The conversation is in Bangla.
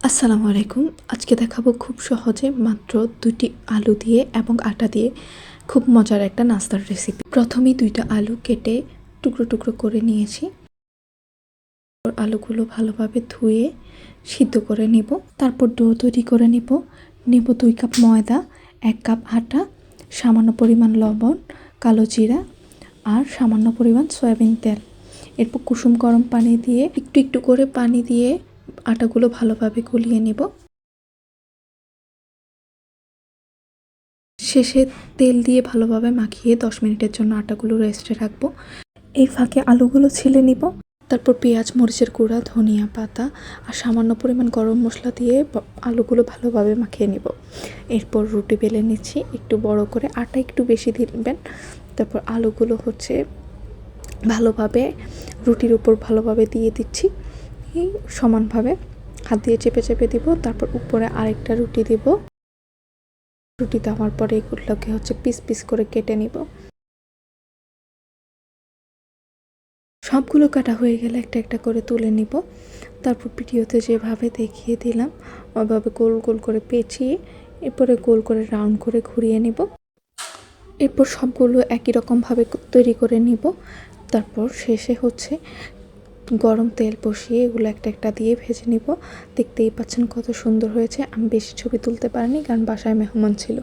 আসসালামু আলাইকুম। আজকে দেখাবো খুব সহজে মাত্র ২টি আলু দিয়ে এবং আটা দিয়ে খুব মজার একটা নাস্তার রেসিপি। প্রথমেই ২টা আলু কেটে টুকরো টুকরো করে নিয়েছি। আলুগুলো ভালোভাবে ধুয়ে সিদ্ধ করে নিব। তারপর ডো তৈরি করে নিব। ২ কাপ ময়দা, ১ কাপ আটা, সামান্য পরিমাণ লবণ, কালো জিরা আর সামান্য পরিমাণ সয়াবিন তেল। এরপর কুসুম গরম পানি দিয়ে একটু একটু করে পানি দিয়ে আটাগুলো ভালোভাবে গলিয়ে নিব। শেষে তেল দিয়ে ভালোভাবে মাখিয়ে ১০ মিনিটের জন্য আটাগুলো রেস্টে রাখবো। এই ফাঁকে আলুগুলো ছিলে নিব। তারপর পেঁয়াজ, মরিচের গুঁড়া, ধনিয়া পাতা আর সামান্য পরিমাণ গরম মশলা দিয়ে আলুগুলো ভালোভাবে মাখিয়ে নিব। এরপর রুটি বেলে নিচ্ছি একটু বড় করে, আটা একটু বেশি দিবেন। তারপর আলুগুলো ভালোভাবে রুটির উপর ভালোভাবে দিয়ে দিচ্ছি সমানভাবে, হাত দিয়ে চেপে চেপে দিব। তারপর উপরে আরেকটা রুটি দিব। রুটি দেওয়ার পরে এগুলোকে পিস পিস করে কেটে নিব। সবগুলো কাটা হয়ে গেলে একটা একটা করে তুলে নিব। তারপর ভিডিওতে যেভাবে দেখিয়ে দিলাম ওইভাবে গোল গোল করে পেঁচিয়ে এরপরে গোল করে রাউন্ড করে ঘুরিয়ে নিব। এরপর সবগুলো একই রকমভাবে তৈরি করে নিব। তারপর শেষে গরম তেল বসিয়ে এগুলো একটা একটা দিয়ে ভেজে নিব। দেখতেই পাচ্ছেন কত সুন্দর হয়েছে। আমি বেশি ছবি তুলতে পারিনি কারণ বাসায় মেহমান ছিল।